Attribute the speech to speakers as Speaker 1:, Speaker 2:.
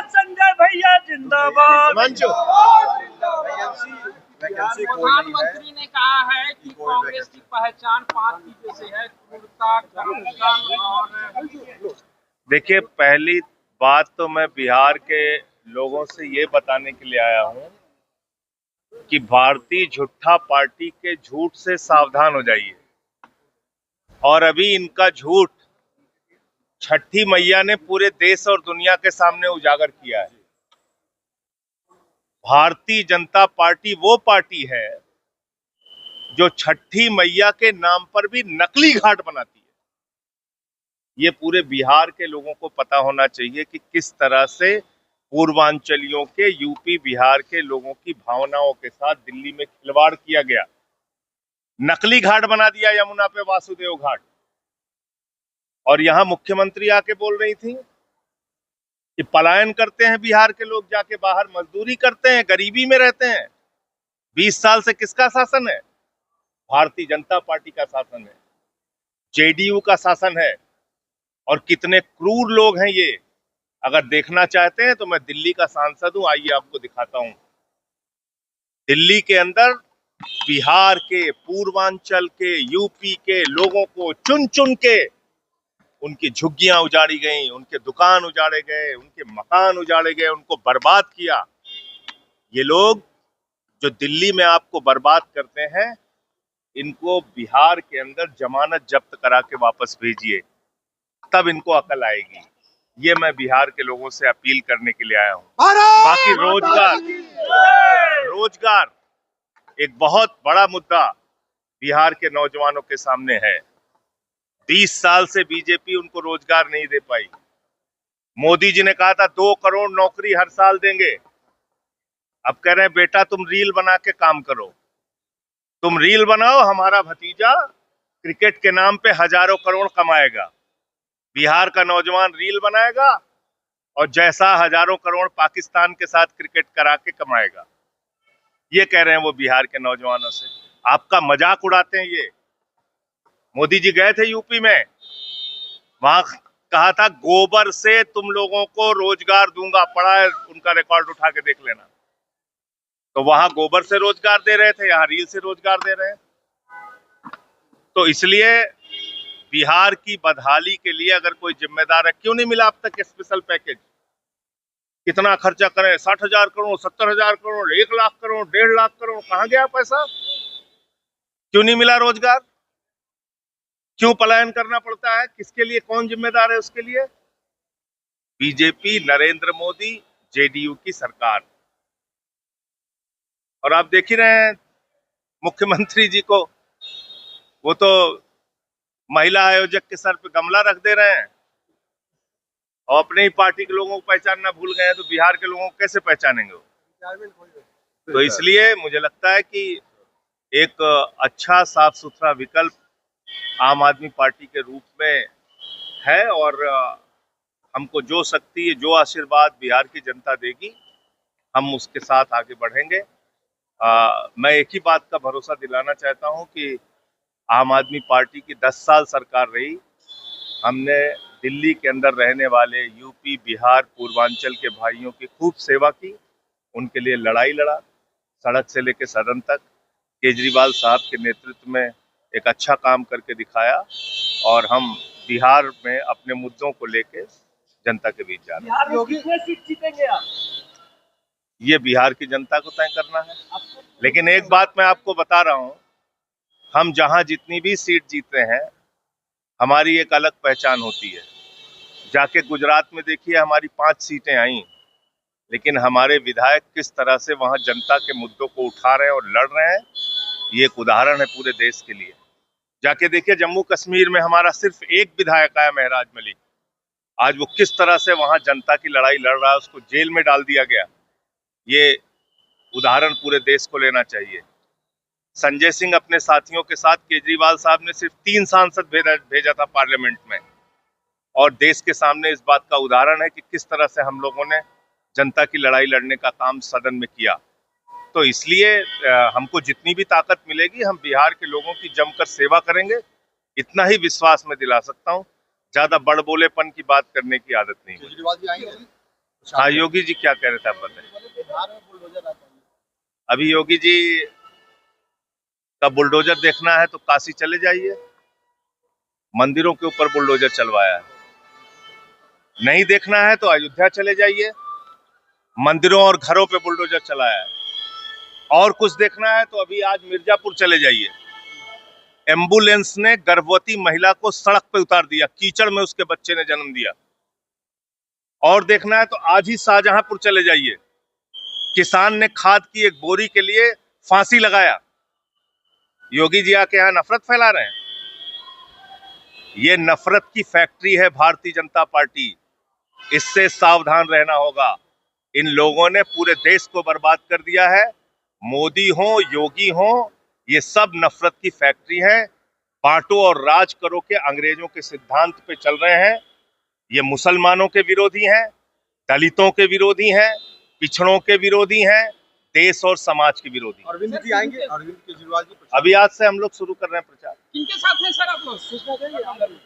Speaker 1: संजय भैया जिंदाबाद।
Speaker 2: प्रधानमंत्री ने कहा है कि कांग्रेस की पहचान 5 चीजों से है, क्रूरता, करप्शन और।
Speaker 3: देखिए, पहली बात तो मैं बिहार के लोगों से ये बताने के लिए आया हूं कि भारतीय झूठा पार्टी के झूठ से सावधान हो जाइए। और अभी इनका झूठ छठी मैया ने पूरे देश और दुनिया के सामने उजागर किया है। भारतीय जनता पार्टी वो पार्टी है जो छठी मैया के नाम पर भी नकली घाट बनाती है। ये पूरे बिहार के लोगों को पता होना चाहिए कि किस तरह से पूर्वांचलियों के, यूपी बिहार के लोगों की भावनाओं के साथ दिल्ली में खिलवाड़ किया गया। नकली घाट बना दिया यमुना पे, वासुदेव घाट। और यहां मुख्यमंत्री आके बोल रही थी कि पलायन करते हैं बिहार के लोग, जाके बाहर मजदूरी करते हैं, गरीबी में रहते हैं। 20 साल से किसका शासन है? भारतीय जनता पार्टी का शासन है, जेडीयू का शासन है। और कितने क्रूर लोग हैं ये। अगर देखना चाहते हैं तो मैं दिल्ली का सांसद हूं, आइए आपको दिखाता हूं। दिल्ली के अंदर बिहार के, पूर्वांचल के, यूपी के लोगों को चुन चुन के उनकी झुग्गियां उजाड़ी गई, उनके दुकान उजाड़े गए, उनके मकान उजाड़े गए, उनको बर्बाद किया। ये लोग जो दिल्ली में आपको बर्बाद करते हैं, इनको बिहार के अंदर जमानत जब्त करा के वापस भेजिए, तब इनको अकल आएगी। ये मैं बिहार के लोगों से अपील करने के लिए आया हूं। बाकी रोजगार एक बहुत बड़ा मुद्दा बिहार के नौजवानों के सामने है। 20 साल से बीजेपी उनको रोजगार नहीं दे पाई। मोदी जी ने कहा था 2 करोड़ नौकरी हर साल देंगे। अब कह रहे हैं बेटा तुम रील बना के काम करो, तुम रील बनाओ, हमारा भतीजा क्रिकेट के नाम पे हजारों करोड़ कमाएगा। बिहार का नौजवान रील बनाएगा और जैसा हजारों करोड़ पाकिस्तान के साथ क्रिकेट करा के कमाएगा। ये कह रहे हैं वो बिहार के नौजवानों से। आपका मजाक उड़ाते हैं ये। मोदी जी गए थे यूपी में, वहां कहा था गोबर से तुम लोगों को रोजगार दूंगा। पड़ा है, उनका रिकॉर्ड उठा के देख लेना। तो वहां गोबर से रोजगार दे रहे थे, यहाँ रील से रोजगार दे रहे हैं। तो इसलिए बिहार की बदहाली के लिए अगर कोई जिम्मेदार है, क्यों नहीं मिला अब तक स्पेशल पैकेज? कितना खर्चा करें, 60,000 करोड़, 70,000 करोड़, 1 लाख करोड़, 1.5 लाख करोड़, कहां गया पैसा? क्यों नहीं मिला रोजगार? क्यों पलायन करना पड़ता है? किसके लिए? कौन जिम्मेदार है उसके लिए? बीजेपी, नरेंद्र मोदी, जेडीयू की सरकार। और आप देख ही रहे हैं मुख्यमंत्री जी को, वो तो महिला आयोजक के सर पे गमला रख दे रहे हैं और अपने ही पार्टी के लोगों को पहचानना भूल गए हैं, तो बिहार के लोगों को कैसे पहचानेंगे वो? तो इसलिए मुझे लगता है कि एक अच्छा साफ सुथरा विकल्प आम आदमी पार्टी के रूप में है। और हमको जो शक्ति, जो आशीर्वाद बिहार की जनता देगी, हम उसके साथ आगे बढ़ेंगे। मैं एक ही बात का भरोसा दिलाना चाहता हूं कि आम आदमी पार्टी की 10 साल सरकार रही। हमने दिल्ली के अंदर रहने वाले यूपी, बिहार, पूर्वांचल के भाइयों की खूब सेवा की, उनके लिए लड़ाई लड़ा, सड़क से लेकर सदन तक। केजरीवाल साहब के नेतृत्व में एक अच्छा काम करके दिखाया और हम बिहार में अपने मुद्दों को लेकर जनता के बीच जा रहे हैं।
Speaker 1: बिहार में कितने सीट जीतेंगे आप?
Speaker 3: ये बिहार की जनता को तय करना है। लेकिन एक बात मैं आपको बता रहा हूं, हम जहां जितनी भी सीट जीते हैं, हमारी एक अलग पहचान होती है। जाके गुजरात में देखिए, हमारी 5 सीटें आई, लेकिन हमारे विधायक किस तरह से वहां जनता के मुद्दों को उठा रहे हैं और लड़ रहे हैं, ये एक उदाहरण है पूरे देश के लिए। जाके देखिए जम्मू कश्मीर में हमारा सिर्फ एक विधायक आया, महराज मलिक। आज वो किस तरह से वहां जनता की लड़ाई लड़ रहा है, उसको जेल में डाल दिया गया। ये उदाहरण पूरे देश को लेना चाहिए। संजय सिंह अपने साथियों के साथ, केजरीवाल साहब ने सिर्फ 3 सांसद भेजा था पार्लियामेंट में, और देश के सामने इस बात का उदाहरण है कि किस तरह से हम लोगों ने जनता की लड़ाई लड़ने का काम सदन में किया। तो इसलिए हमको जितनी भी ताकत मिलेगी, हम बिहार के लोगों की जमकर सेवा करेंगे, इतना ही विश्वास में दिला सकता हूं। ज्यादा बड़बोलेपन की बात करने की आदत नहीं। हाँ, योगी जी क्या कह रहे थे आप बताइए। अभी योगी जी का बुलडोजर देखना है तो काशी चले जाइए, मंदिरों के ऊपर बुलडोजर चलवाया है। नहीं देखना है तो अयोध्या चले जाइए, मंदिरों और घरों पे बुलडोजर चलाया है। और कुछ देखना है तो अभी आज मिर्जापुर चले जाइए, एम्बुलेंस ने गर्भवती महिला को सड़क पे उतार दिया, कीचड़ में उसके बच्चे ने जन्म दिया। और देखना है तो आज ही शाहजहांपुर चले जाइए, किसान ने खाद की एक बोरी के लिए फांसी लगाया। योगी जी आके यहाँ नफरत फैला रहे हैं। ये नफरत की फैक्ट्री है भारतीय जनता पार्टी, इससे सावधान रहना होगा। इन लोगों ने पूरे देश को बर्बाद कर दिया है। मोदी हो, योगी हो, ये सब नफरत की फैक्ट्री है। बांटो और राज करो के अंग्रेजों के सिद्धांत पे चल रहे हैं। ये मुसलमानों के विरोधी हैं, दलितों के विरोधी हैं, पिछड़ों के विरोधी हैं, देश और समाज के विरोधी।
Speaker 4: अरविंद जी आएंगे, अरविंद केजरीवाल जी
Speaker 3: अभी आज से हम लोग शुरू कर रहे हैं प्रचार।
Speaker 2: किनके साथ हैं सर आप लोग?